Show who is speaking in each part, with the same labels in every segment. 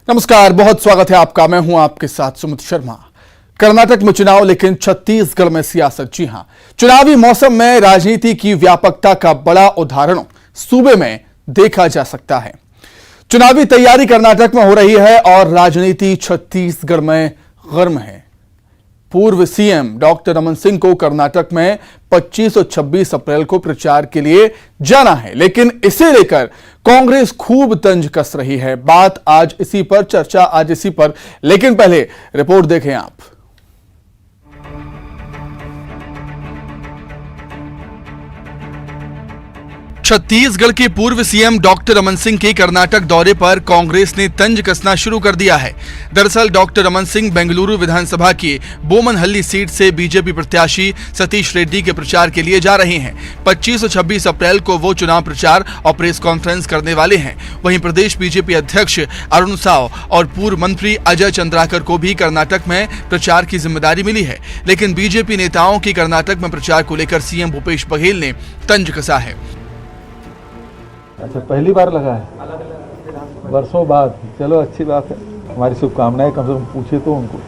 Speaker 1: नमस्कार, बहुत स्वागत है आपका। मैं हूं आपके साथ सुमित शर्मा। कर्नाटक में चुनाव, लेकिन छत्तीसगढ़ में सियासत। जी हां, चुनावी मौसम में राजनीति की व्यापकता का बड़ा उदाहरण सूबे में देखा जा सकता है। चुनावी तैयारी कर्नाटक में हो रही है और राजनीति छत्तीसगढ़ में गर्म है। पूर्व सीएम डॉक्टर रमन सिंह को कर्नाटक में 25 और 26 अप्रैल को प्रचार के लिए जाना है, लेकिन इसे लेकर कांग्रेस खूब तंज कस रही है। बात आज इसी पर, चर्चा आज इसी पर, लेकिन पहले रिपोर्ट देखें आप। छत्तीसगढ़ के पूर्व सीएम डॉक्टर रमन सिंह के कर्नाटक दौरे पर कांग्रेस ने तंज कसना शुरू कर दिया है। दरअसल डॉक्टर रमन सिंह बेंगलुरु विधानसभा की बोमनहल्ली सीट से बीजेपी प्रत्याशी सतीश रेड्डी के प्रचार के लिए जा रहे हैं। 25 और 26 अप्रैल को वो चुनाव प्रचार और प्रेस कॉन्फ्रेंस करने वाले हैं। वहीं प्रदेश बीजेपी अध्यक्ष अरुण साव और पूर्व मंत्री अजय चंद्राकर को भी कर्नाटक में प्रचार की जिम्मेदारी मिली है, लेकिन बीजेपी नेताओं की कर्नाटक में प्रचार को लेकर सीएम भूपेश बघेल ने तंज कसा है।
Speaker 2: अच्छा, पहली बार लगा है वर्षों बाद। चलो अच्छी बात है, हमारी शुभकामनाएं। कम से कम पूछे तो उनको।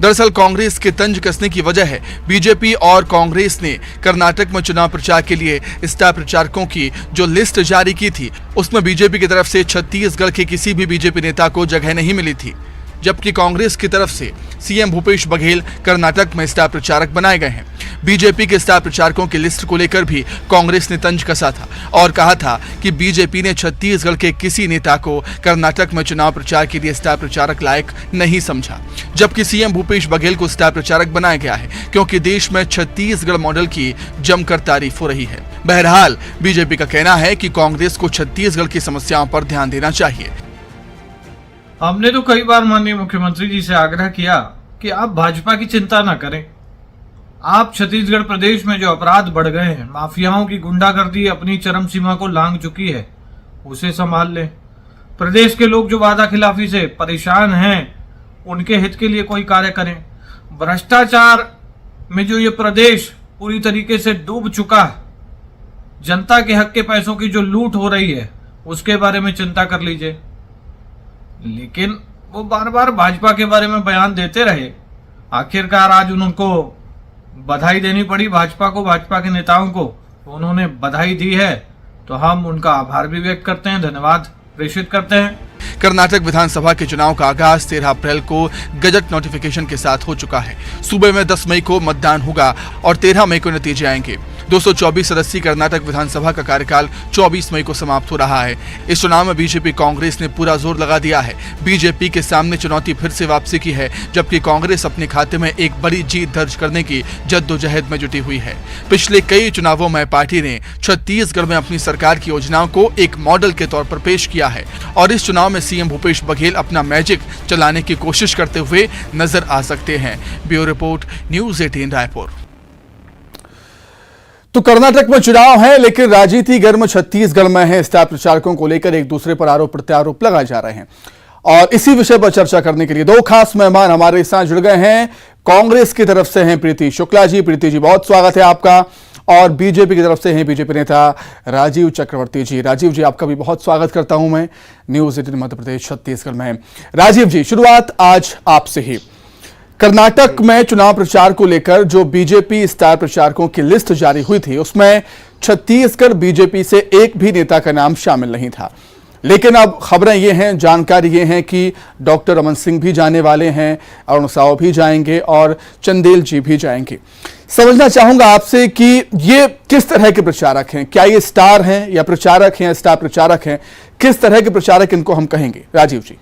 Speaker 1: दरअसल कांग्रेस के तंज कसने की वजह है बीजेपी और कांग्रेस ने कर्नाटक में चुनाव प्रचार के लिए स्टार प्रचारकों की जो लिस्ट जारी की थी, उसमें बीजेपी की तरफ से छत्तीसगढ़ के किसी भी बीजेपी नेता को जगह नहीं मिली थी, जबकि कांग्रेस की तरफ से सीएम भूपेश बघेल कर्नाटक में स्टार प्रचारक बनाए गए हैं। बीजेपी के स्टार प्रचारकों की लिस्ट को लेकर भी कांग्रेस ने तंज कसा था और कहा था कि बीजेपी ने छत्तीसगढ़ के किसी नेता को कर्नाटक में चुनाव प्रचार के लिए स्टार प्रचारक लायक नहीं समझा, जबकि सीएम भूपेश बघेल को स्टार प्रचारक बनाया गया है क्योंकि देश में छत्तीसगढ़ मॉडल की जमकर तारीफ हो रही है। बहरहाल बीजेपी का कहना है कि कांग्रेस को छत्तीसगढ़ की समस्याओं पर ध्यान देना चाहिए।
Speaker 3: हमने तो कई बार माननीय मुख्यमंत्री जी से आग्रह किया कि आप भाजपा की चिंता न करें। आप छत्तीसगढ़ प्रदेश में जो अपराध बढ़ गए हैं, माफियाओं की गुंडागर्दी अपनी चरम सीमा को लांघ चुकी है, उसे संभाल लें। प्रदेश के लोग जो वादा खिलाफी से परेशान हैं, उनके हित के लिए कोई कार्य करें। भ्रष्टाचार में जो ये प्रदेश पूरी तरीके से डूब चुका है, जनता के हक के पैसों की जो लूट हो रही है, उसके बारे में चिंता कर लीजिए। लेकिन वो बार बार भाजपा के बारे में बयान देते रहे। आखिरकार आज उनको बधाई देनी पड़ी, भाजपा को, भाजपा के नेताओं को। उन्होंने बधाई दी है तो हम उनका आभार भी व्यक्त करते हैं, धन्यवाद प्रेषित करते हैं।
Speaker 1: कर्नाटक विधानसभा के चुनाव का आगाज 13 अप्रैल को गजट नोटिफिकेशन के साथ हो चुका है। सूबे में 10 मई को मतदान होगा और 13 मई को नतीजे आएंगे। 224 सदस्यीय कर्नाटक विधानसभा का कार्यकाल 24 मई को समाप्त हो रहा है। इस चुनाव में बीजेपी कांग्रेस ने पूरा जोर लगा दिया है। बीजेपी के सामने चुनौती फिर से वापसी की है, जबकि कांग्रेस अपने खाते में एक बड़ी जीत दर्ज करने की जद्दोजहद में जुटी हुई है। पिछले कई चुनावों में पार्टी ने छत्तीसगढ़ में अपनी सरकार की योजनाओं को एक मॉडल के तौर पर पेश किया है और इस चुनाव में सीएम भूपेश बघेल अपना मैजिक चलाने की कोशिश करते हुए नजर आ सकते हैं। Bureau report, news 18 Raipur. तो कर्नाटक में चुनाव है, लेकिन राजनीति गर्म छत्तीसगढ़ में है। स्टार प्रचारकों को लेकर एक दूसरे पर आरोप प्रत्यारोप लगाए जा रहे हैं और इसी विषय पर चर्चा करने के लिए दो खास मेहमान हमारे साथ जुड़ गए हैं। कांग्रेस की तरफ से हैं प्रीति शुक्ला जी। प्रीति जी, बहुत स्वागत है आपका। और बीजेपी की तरफ से हैं बीजेपी नेता राजीव चक्रवर्ती जी। राजीव जी, आपका भी बहुत स्वागत करता हूं मैं न्यूज़ 18 मध्य प्रदेश छत्तीसगढ़ में। राजीव जी, शुरुआत आज आपसे ही। कर्नाटक में चुनाव प्रचार को लेकर जो बीजेपी स्टार प्रचारकों की लिस्ट जारी हुई थी, उसमें छत्तीसगढ़ बीजेपी से एक भी नेता का नाम शामिल नहीं था, लेकिन अब खबरें ये हैं, जानकारी ये है कि डॉक्टर रमन सिंह भी जाने वाले हैं, अरुण साव भी जाएंगे और चंदेल जी भी जाएंगे। समझना चाहूंगा आपसे कि ये किस तरह के प्रचारक हैं? क्या ये स्टार हैं या प्रचारक हैं, स्टार प्रचारक हैं? किस तरह के प्रचारक इनको हम कहेंगे? राजीव जी।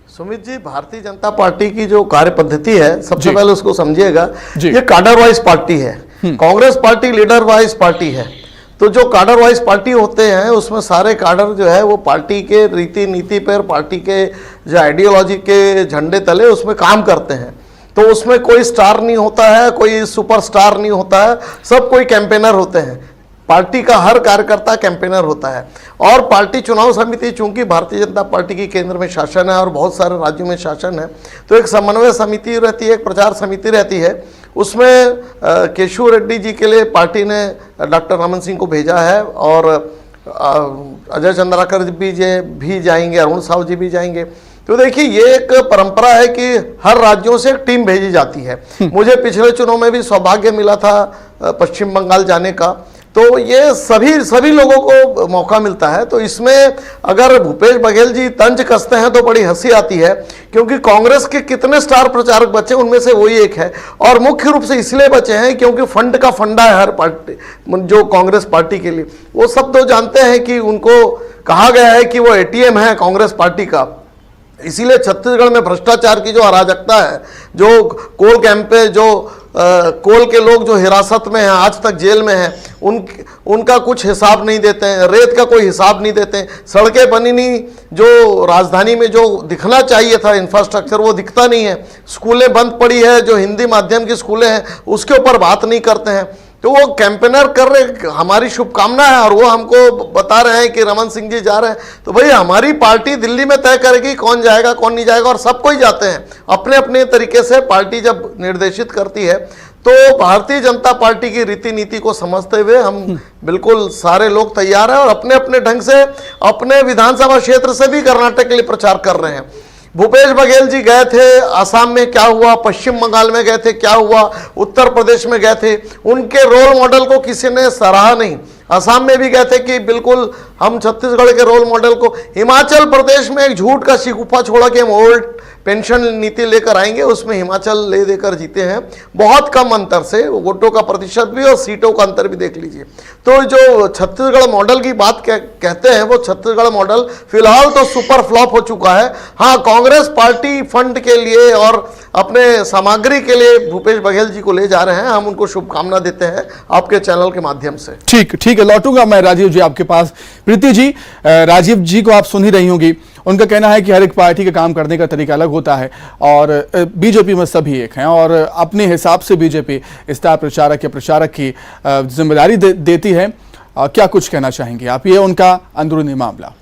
Speaker 4: सुमित जी, भारतीय जनता पार्टी की जो कार्य पद्धति है, सबसे पहले उसको समझिएगा। ये काडर वाइज पार्टी है। Congress party leader wise party है। तो जो काडर वाइज पार्टी होते हैं, उसमें सारे काडर जो है वो पार्टी के रीति नीति पर, पार्टी के जो आइडियोलॉजी के झंडे तले उसमें काम करते हैं। तो उसमें कोई स्टार नहीं होता है, कोई सुपरस्टार नहीं होता है, सब कोई कैंपेनर होते हैं। पार्टी का हर कार्यकर्ता कैंपेनर होता है। और पार्टी चुनाव समिति, चूंकि भारतीय जनता पार्टी की केंद्र में शासन है और बहुत सारे राज्यों में शासन है, तो एक समन्वय समिति रहती है, एक प्रचार समिति रहती है। उसमें केशव रेड्डी जी के लिए पार्टी ने डॉक्टर रमन सिंह को भेजा है और अजय चंद्राकर भी जाएंगे, अरुण साहू जी भी जाएंगे। तो देखिए ये एक परंपरा है कि हर राज्यों से एक टीम भेजी जाती है। मुझे पिछले चुनाव में भी सौभाग्य मिला था पश्चिम बंगाल जाने का, तो ये सभी लोगों को मौका मिलता है। तो इसमें अगर भूपेश बघेल जी तंज कसते हैं तो बड़ी हंसी आती है, क्योंकि कांग्रेस के कितने स्टार प्रचारक बचे उनमें से वही एक है, और मुख्य रूप से इसलिए बचे हैं क्योंकि फंड का फंडा है हर पार्टी, जो कांग्रेस पार्टी के लिए। वो सब तो जानते हैं कि उनको कहा गया है कि वो एटीएम है कांग्रेस पार्टी का। इसीलिए छत्तीसगढ़ में भ्रष्टाचार की जो अराजकता है, जो कोल कैंप पे जो कोल के लोग जो हिरासत में हैं, आज तक जेल में हैं, उनका कुछ हिसाब नहीं देते हैं, रेत का कोई हिसाब नहीं देते हैं, सड़कें बनी नहीं, जो राजधानी में जो दिखना चाहिए था इंफ्रास्ट्रक्चर वो दिखता नहीं है, स्कूलें बंद पड़ी है, जो हिंदी माध्यम की स्कूलें हैं उसके ऊपर बात नहीं करते हैं। तो वो कैंपेनर कर रहे, हमारी शुभकामना है, और वो हमको बता रहे हैं कि रमन सिंह जी जा रहे हैं। तो भाई हमारी पार्टी दिल्ली में तय करेगी कौन जाएगा कौन नहीं जाएगा, और सबको ही जाते हैं अपने अपने तरीके से। पार्टी जब निर्देशित करती है तो भारतीय जनता पार्टी की रीति नीति को समझते हुए हम बिल्कुल सारे लोग तैयार हैं, और अपने अपने ढंग से अपने विधानसभा क्षेत्र से भी कर्नाटक के लिए प्रचार कर रहे हैं। भूपेश बघेल जी गए थे, असम में क्या हुआ, पश्चिम बंगाल में गए थे क्या हुआ, उत्तर प्रदेश में गए थे, उनके रोल मॉडल को किसी ने सराहा नहीं। असम में भी गए थे कि बिल्कुल हम छत्तीसगढ़ के रोल मॉडल को। हिमाचल प्रदेश में एक झूठ का शिकूफा छोड़ा कि हम ओल्ड पेंशन नीति लेकर आएंगे, उसमें हिमाचल ले देकर जीते हैं बहुत कम अंतर से, वोटों का प्रतिशत भी और सीटों का अंतर भी देख लीजिए। तो जो छत्तीसगढ़ मॉडल की बात कहते हैं, वो छत्तीसगढ़ मॉडल फिलहाल तो सुपर फ्लॉप हो चुका है। हाँ, कांग्रेस पार्टी फंड के लिए और अपने सामग्री के लिए भूपेश बघेल जी को ले जा रहे हैं, हम उनको शुभकामना देते हैं आपके चैनल के माध्यम से।
Speaker 1: ठीक है, लौटूंगा मैं राजीव जी आपके पास। प्रीति जी, राजीव जी को आप सुन ही रही होंगी, उनका कहना है कि हर एक पार्टी का काम करने का तरीका अलग होता है, और बीजेपी में सभी एक हैं, और अपने हिसाब से बीजेपी स्टार प्रचारक या प्रचारक की जिम्मेदारी देती है। क्या कुछ कहना चाहेंगे आप, ये उनका अंदरूनी मामला?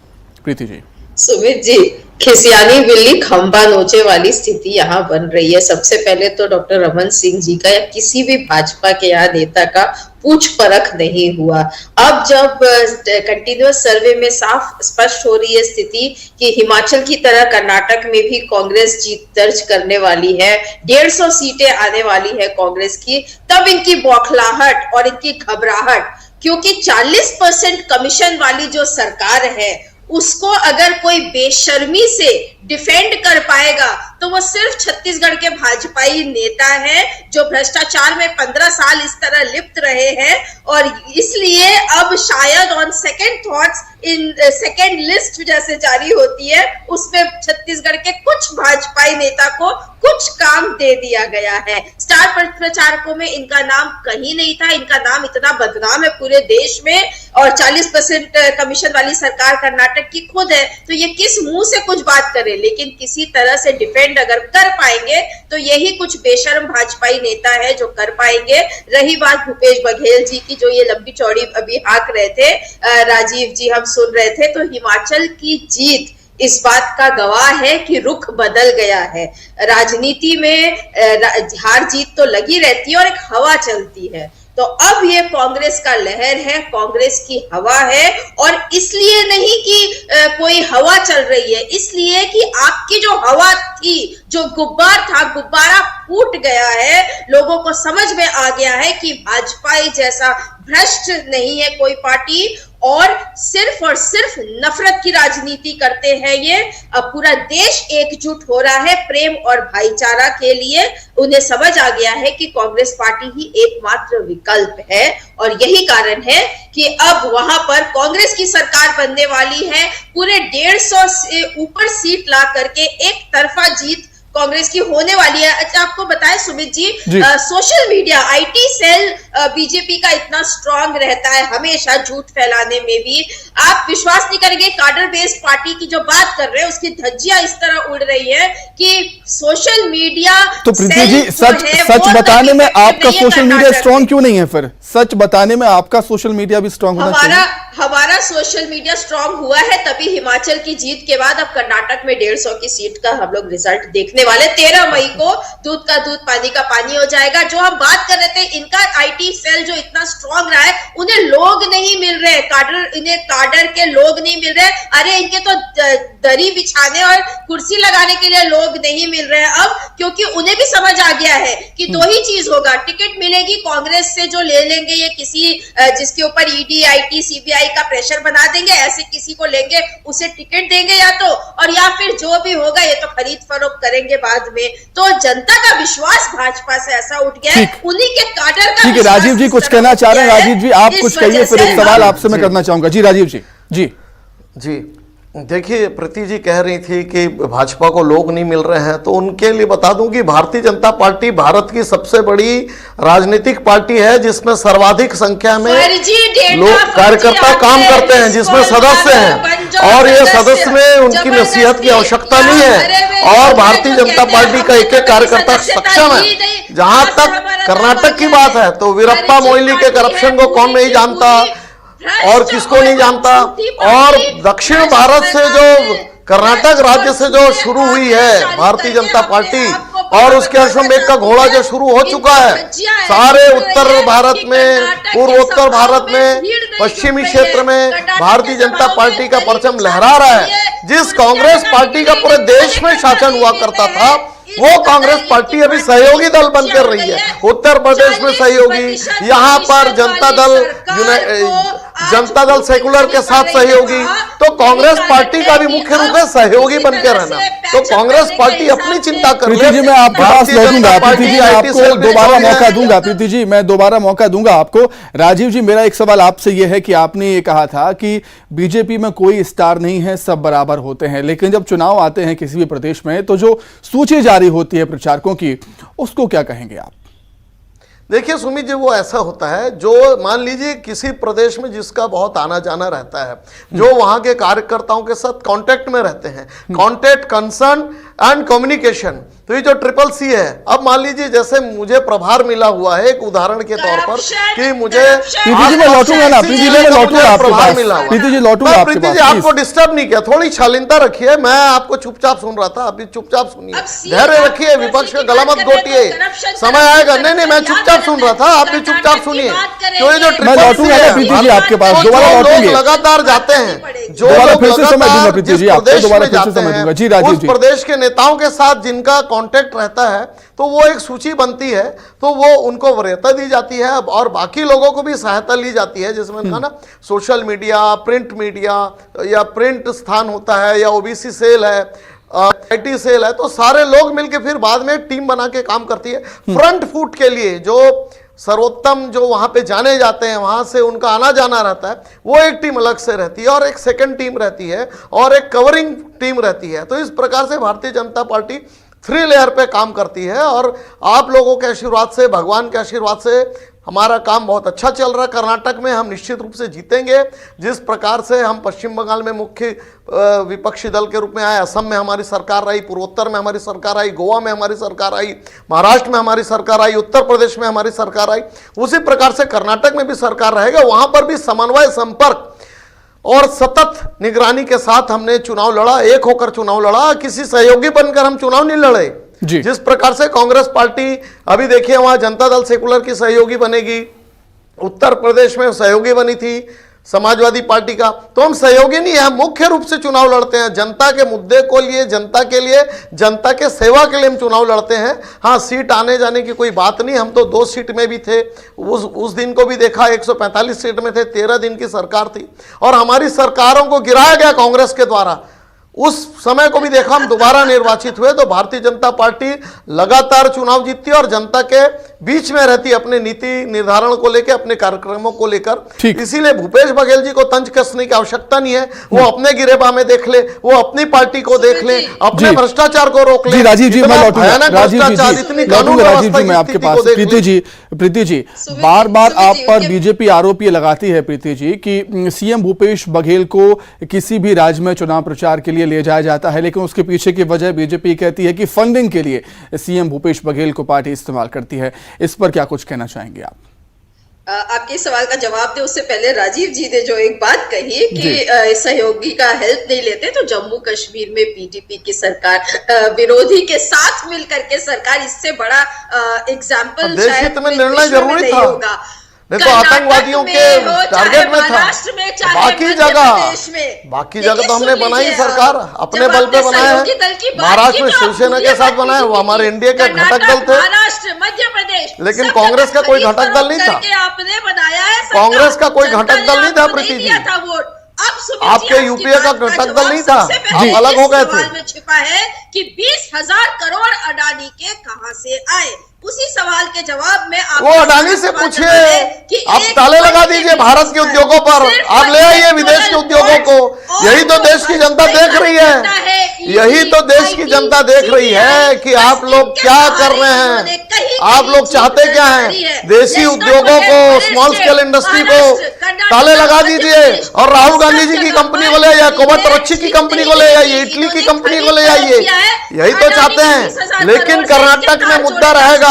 Speaker 1: प्रीति जी।
Speaker 5: सुमित जी, खिसियानी बिल्ली खंबा नोचे वाली स्थिति यहाँ बन रही है। सबसे पहले तो डॉक्टर रमन सिंह जी का या किसी भी भाजपा के यहाँ नेता का पूछ परख नहीं हुआ। अब जब कंटिन्यूअस सर्वे में साफ स्पष्ट हो रही है स्थिति कि हिमाचल की तरह कर्नाटक में भी कांग्रेस जीत दर्ज करने वाली है, 150 सीटें आने वाली है कांग्रेस की, तब इनकी बौखलाहट और इनकी घबराहट, क्योंकि 40% कमीशन वाली जो सरकार है उसको अगर कोई बेशर्मी से डिफेंड कर पाएगा तो वो सिर्फ छत्तीसगढ़ के भाजपाई नेता हैं जो भ्रष्टाचार में 15 साल इस तरह लिप्त रहे हैं। और इसलिए अब शायद on second thoughts in second list जैसे जारी होती है उसमें छत्तीसगढ़ के कुछ भाजपाई नेता को कुछ काम दे दिया गया है। स्टार प्रचारकों में इनका नाम कहीं नहीं था, इनका नाम इतना बदनाम है पूरे देश में, और 40% कमीशन वाली सरकार कर्नाटक की खुद है, तो ये किस मुंह से कुछ बात करे। लेकिन किसी तरह से डिफेंड अगर कर पाएंगे तो यही कुछ बेशर्म भाजपाई नेता है जो कर पाएंगे। रही बात भूपेश बघेल जी की, जो ये लंबी चौड़ी अभी हाँक रहे थे, राजीव जी हम सुन रहे थे, तो हिमाचल की जीत इस बात का गवाह है कि रुख बदल गया है। राजनीति में हार जीत तो लगी रहती है और एक हवा चलती है, तो अब ये कांग्रेस का लहर है, कांग्रेस की हवा है। और इसलिए नहीं कि कोई हवा चल रही है, इसलिए कि आपकी जो हवा थी, जो गुब्बार था, गुब्बारा फूट गया है। लोगों को समझ में आ गया है कि भाजपा जैसा भ्रष्ट नहीं है कोई पार्टी, और सिर्फ नफरत की राजनीति करते हैं ये। अब पूरा देश एकजुट हो रहा है प्रेम और भाईचारा के लिए। उन्हें समझ आ गया है कि कांग्रेस पार्टी ही एकमात्र विकल्प है, और यही कारण है कि अब वहां पर कांग्रेस की सरकार बनने वाली है। पूरे 150 से ऊपर सीट ला करके एक तरफा जीत कांग्रेस की होने वाली है। अच्छा, आपको बताएं Sumit ji, social media IT cell BJP का इतना स्ट्रांग रहता है हमेशा झूठ फैलाने में भी। आप विश्वास नहीं करेंगे, कार्डर बेस्ड पार्टी की जो बात कर रहे हैं उसकी धज्जियां इस तरह उड़ रही है कि सोशल मीडिया।
Speaker 1: तो प्रीति जी, सच बताने में आपका सोशल मीडिया स्ट्रांग क्यों नहीं है? फिर सच बताने में आपका सोशल मीडिया भी स्ट्रांग होना चाहिए।
Speaker 5: हमारा सोशल मीडिया स्ट्रांग हुआ है तभी हिमाचल की जीत के बाद अब कर्नाटक में 150 की सीट का हम लोग रिजल्ट देखने वाले। 13 मई को दूध का दूध पानी का पानी हो जाएगा। जो हम बात कर रहे थे, इनका आईटी सेल जो इतना स्ट्रांग रहा है, उन्हें लोग नहीं मिल रहे, इन्हें काडर के लोग नहीं मिल रहे। अरे इनके तो दरी बिछाने और कुर्सी लगाने के लिए लोग नहीं मिल रहे अब, क्योंकि उन्हें भी समझ आ गया है कि दो ही चीज होगा, टिकट मिलेगी कांग्रेस से जो ले लेंगे ये किसी जिसके ऊपर ईडी, आईटी, सीबीआई का प्रेशर बना देंगे, ऐसे किसी को लेंगे उसे टिकट देंगे या तो, और या फिर जो भी होगा ये तो खरीद फरोख्त करेंगे बाद में। तो जनता का विश्वास भाजपा से ऐसा उठ गया है, उन्हीं के काडर का।
Speaker 1: ठीक है, राजीव जी कुछ कहना चाह रहे हैं। राजीव जी आप कुछ कहिए, फिर एक सवाल आपसे मैं करना चाहूंगा। जी राजीव जी।
Speaker 4: जी देखिए, प्रीति जी कह रही थी कि भाजपा को लोग नहीं मिल रहे हैं, तो उनके लिए बता दूं कि भारतीय जनता पार्टी भारत की सबसे बड़ी राजनीतिक पार्टी है जिसमें सर्वाधिक संख्या में लोग कार्यकर्ता काम करते हैं, जिसमें सदस्य हैं, और ये सदस्य में उनकी नसीहत की आवश्यकता नहीं है, और भारतीय जनता पार्टी का एक एक कार्यकर्ता सक्षम है। जहां तक कर्नाटक की बात है तो वीरप्पा मोइली के करप्शन को कौन नहीं जानता और किसको नहीं जानता, और दक्षिण भारत से जो कर्नाटक राज्य से जो शुरू हुई है भारतीय जनता पार्टी, और उसके अश्वमेध का घोड़ा जो शुरू हो चुका है सारे उत्तर भारत में, पूर्वोत्तर भारत में, पश्चिमी क्षेत्र में भारतीय जनता पार्टी का परचम लहरा रहा है। जिस कांग्रेस पार्टी का पूरे देश में शासन हुआ करता था, वो कांग्रेस पार्टी अभी सहयोगी दल बनकर रही है। उत्तर प्रदेश में सहयोगी, यहाँ पर जनता दल सेकुलर के साथ सहयोगी, तो कांग्रेस पार्टी का भी मुख्य रूप से सहयोगी बनकर रहना। तो कांग्रेस पार्टी अपनी चिंता कर रही है।
Speaker 1: प्रीति जी मैं आपके पास लौटूंगा, प्रीति जी आपको दोबारा मौका दूंगा, प्रीति जी मैं दोबारा मौका दूंगा आपको। राजीव जी मेरा एक सवाल आपसे यह है कि आपने ये कहा था कि बीजेपी में कोई स्टार नहीं है, सब बराबर होते हैं, लेकिन जब चुनाव आते हैं किसी भी प्रदेश में तो जो सूची जारी होती है प्रचारकों की, उसको क्या कहेंगे आप?
Speaker 4: देखिए सुमित जी, वो ऐसा होता है जो मान लीजिए किसी प्रदेश में जिसका बहुत आना जाना रहता है, जो वहां के कार्यकर्ताओं के साथ कांटेक्ट में रहते हैं, कांटेक्ट, कंसर्न एंड कम्युनिकेशन, तो ये जो ट्रिपल सी है। अब मान लीजिए जैसे मुझे प्रभार मिला हुआ है एक उदाहरण के तौर पर कि मुझे
Speaker 1: प्रीति जी मैं लौटूंगा ना, प्रीति जी मैं लौटूंगा आपके पास, प्रीति जी लौटूंगा आपके पास।
Speaker 4: प्रीति जी आपको डिस्टर्ब नहीं किया, थोड़ी शालीनता रखिए, मैं आपको चुपचाप सुन रहा था, अभी चुपचाप सुनिए, धैर्य रखिए, विपक्ष का गला मत घोटिए, समय आएगा। नहीं मैं चुपचाप सुन रहा था, आप भी चुपचाप सुनिए। तो ये जो ट्रिपल सी है,
Speaker 1: प्रीति जी आपके पास दोबारा
Speaker 4: लोग लगातार जाते हैं, जो लोग लगातार जिस प्रदेश में जाते हैं, उस प्रदेश के नेताओं के साथ जिनका कांटेक्ट रहता है, तो वो एक सूची बनती है, तो वो उनको वरीयता दी जाती है और बाकी लोगों को भी सहायता ली जाती है। जिसमें कहा ना, सोशल मीडिया, प्रिंट मीडिया या प्रिंट स्थान होता है, या ओबीसी सेल है, आईटी सेल है, तो सारे लोग मिलकर फिर बाद में एक टीम बना के काम करती है। फ्रंट फुट के लिए जो सर्वोत्तम जो वहां पे जाने जाते हैं, वहां से उनका आना जाना रहता है, वो एक टीम अलग से रहती है, और एक सेकंड टीम रहती है, और एक कवरिंग टीम रहती है। तो इस प्रकार से भारतीय जनता पार्टी 3 लेयर पे काम करती है, और आप लोगों के आशीर्वाद से, भगवान के आशीर्वाद से हमारा काम बहुत अच्छा चल रहा है। कर्नाटक में हम निश्चित रूप से जीतेंगे, जिस प्रकार से हम पश्चिम बंगाल में मुख्य विपक्षी दल के रूप में आए, असम में हमारी सरकार आई, पूर्वोत्तर में हमारी सरकार आई, गोवा में हमारी सरकार आई, महाराष्ट्र में हमारी सरकार आई, उत्तर प्रदेश में हमारी सरकार आई, उसी प्रकार से कर्नाटक में भी सरकार रहेगा। वहां पर भी समन्वय, संपर्क और सतत निगरानी के साथ हमने चुनाव लड़ा, एक होकर चुनाव लड़ा, किसी सहयोगी बनकर हम चुनाव नहीं लड़े। जिस प्रकार से कांग्रेस पार्टी अभी देखिए वहां जनता दल सेकुलर की सहयोगी बनेगी, उत्तर प्रदेश में सहयोगी बनी थी समाजवादी पार्टी का, तो हम सहयोगी नहीं है, हम मुख्य रूप से चुनाव लड़ते हैं जनता के मुद्दे को लिए, जनता के लिए, जनता के सेवा के लिए हम चुनाव लड़ते हैं। हाँ, सीट आने जाने की कोई बात नहीं, हम तो 2 सीट में भी थे, उस दिन को भी देखा 145 सीट में थे, 13 दिन की सरकार थी, और हमारी सरकारों को गिराया गया कांग्रेस के द्वारा। उस समय को भी देखा, हम दोबारा निर्वाचित हुए, तो भारतीय जनता पार्टी लगातार चुनाव जीतती है और जनता के बीच में रहती है अपने नीति निर्धारण को लेकर, अपने कार्यक्रमों को लेकर। इसीलिए भूपेश बघेल जी को तंज कसने की आवश्यकता नहीं है, वो अपने गिरेबा में देख ले, वो अपनी पार्टी को देख ले, अपने भ्रष्टाचार को रोक ले।
Speaker 1: राजीव जी मैं आपके पास, प्रीति जी बार बार आप पर बीजेपी आरोप ये लगाती है प्रीति जी कि सीएम भूपेश बघेल को किसी भी राज्य में चुनाव प्रचार के लिए ले जाया जाता है, लेकिन उसके पीछे की वजह बीजेपी कहती है कि फंडिंग के लिए सीएम भूपेश बघेल को पार्टी इस्तेमाल करती है। इस पर क्या कुछ कहना चाहेंगे आप?
Speaker 5: आपके सवाल का जवाब दे उससे पहले राजीव जी ने जो एक बात कही कि सहयोगी का हेल्प नहीं लेते, तो जम्मू कश्मीर में पीडीपी की सरकार विरोधी के साथ मिलकर के सरकार, इससे बड़ा एग्जाम्पल शायद
Speaker 4: में निर्णय जरूरी था।
Speaker 5: होगा।
Speaker 4: नहीं तो आतंकवादियों के टारगेट में था। बाकी जगह तो हमने बनाई सरकार, अपने बल पे बनाया है। महाराष्ट्र में शिवसेना के साथ बनाया, वो हमारे एनडीए के घटक दल थे।
Speaker 5: महाराष्ट्र, मध्य प्रदेश,
Speaker 4: लेकिन कांग्रेस का कोई घटक दल नहीं था।
Speaker 5: आपने बनाया है,
Speaker 4: कांग्रेस का कोई घटक दल नहीं था प्रीति जी। आपके यूपीए का घटक दल नहीं था, आप अलग हो गए थे।
Speaker 5: में छिपा है कि 20,000 करोड़ अडानी के कहां से आए। उसी सवाल के जवाब में आप
Speaker 4: वो अडानी से पूछिए, आप ताले लगा दीजिए भारत के उद्योगों पर, आप ले आइए विदेश के उद्योगों को। यही तो देश की जनता देख रही है, यही तो देश की जनता देख रही है कि आप लोग क्या कर रहे हैं। आप लोग चाहते क्या हैं? देशी उद्योगों को, स्मॉल स्केल इंडस्ट्री को ताले लगा दीजिए और राहुल गांधी जी की कंपनी को ले आइए, कोमत रक्षी की कंपनी को ले आइए, इटली की कंपनी को ले आइए। यही तो चाहते हैं। लेकिन कर्नाटक में मुद्दा रहेगा,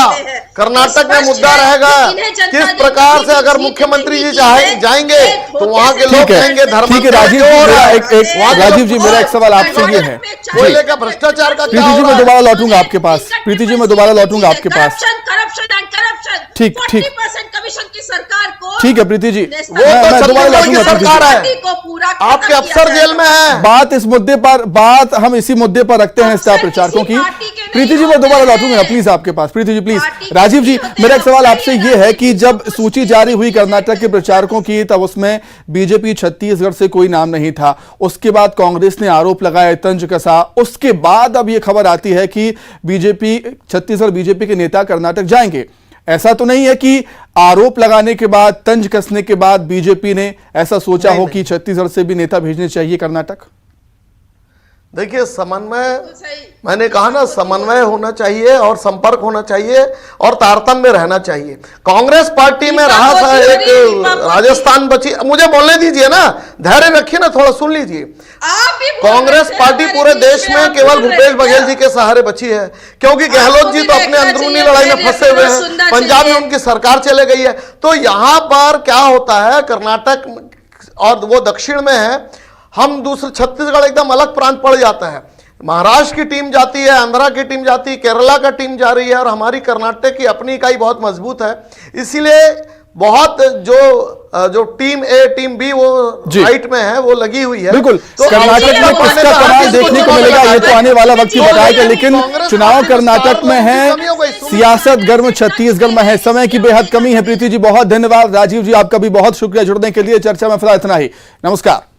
Speaker 4: कर्नाटक में मुद्दा रहेगा किस प्रकार से अगर मुख्यमंत्री जी जाएंगे तो वहां के लोग कहेंगे धर्म।
Speaker 1: ठीक है राजीव जी, मेरा एक सवाल आपसे ये है,
Speaker 4: कोयले का भ्रष्टाचार का क्या
Speaker 1: प्रीति जी
Speaker 4: होगा?
Speaker 1: मैं दोबारा लौटूंगा आपके पास, प्रीति जी मैं दोबारा लौटूंगा आपके पास। ठीक ठीक
Speaker 5: कमीशन की सरकार को,
Speaker 1: ठीक है प्रीति जी,
Speaker 4: वो
Speaker 1: मैं
Speaker 4: तो
Speaker 1: दोबारा
Speaker 4: छत्तीसगढ़ की
Speaker 1: लौटूंगा।
Speaker 4: सरकार है,
Speaker 5: पूरा
Speaker 4: आपके अफसर जेल में है।
Speaker 1: बात इस मुद्दे पर, बात हम इसी मुद्दे पर रखते हैं स्टार प्रचारकों की। प्रीति जी मैं दोबारा लौटूंगा प्लीज आपके पास, प्रीति जी प्लीज। राजीव जी मेरा एक सवाल आपसे ये है कि जब सूची जारी हुई कर्नाटक के प्रचारकों की, तब उसमें बीजेपी छत्तीसगढ़ से कोई नाम नहीं था। उसके बाद कांग्रेस ने आरोप लगाया, तंज कसा। उसके बाद अब यह खबर आती है कि बीजेपी छत्तीसगढ़ बीजेपी के नेता कर्नाटक जाएंगे। ऐसा तो नहीं है कि आरोप लगाने के बाद, तंज कसने के बाद बीजेपी ने ऐसा सोचा हो कि छत्तीसगढ़ से भी नेता भेजने चाहिए कर्नाटक?
Speaker 4: देखिए समन्वय, मैंने कहा ना, समन्वय होना चाहिए और संपर्क होना चाहिए और तारतम्य रहना चाहिए। कांग्रेस पार्टी में रहा था एक राजस्थान बची, मुझे बोलने दीजिए ना, धैर्य रखिए ना, थोड़ा सुन लीजिए। कांग्रेस पार्टी पूरे देश में केवल भूपेश बघेल जी के सहारे बची है, क्योंकि गहलोत जी तो अपने अंदरूनी लड़ाई में फंसे हुए हैं, पंजाब में उनकी सरकार चले गई है। तो यहां पर क्या होता है, कर्नाटक और वो दक्षिण में है, हम दूसरे छत्तीसगढ़ एकदम अलग प्रांत पड़ जाता है। महाराष्ट्र की टीम जाती है, आंध्रा की टीम जाती है, केरला का टीम जा रही है, और हमारी कर्नाटक की अपनी इकाई बहुत मजबूत है। इसीलिए बहुत जो टीम ए टीम बी वो राइट में है, वो लगी हुई है।
Speaker 1: बिल्कुल,
Speaker 4: तो
Speaker 1: कर्नाटक में किसका कमाल देखने को मिलेगा ये तो आने वाला वक्त ही बताएगा। लेकिन चुनाव कर्नाटक में है, सियासत गर्म छत्तीसगढ़ में है, समय की बेहद कमी है। प्रीति जी बहुत धन्यवाद, राजीव जी आपका भी बहुत शुक्रिया जुड़ने के लिए। चर्चा में फिलहाल इतना ही, नमस्कार।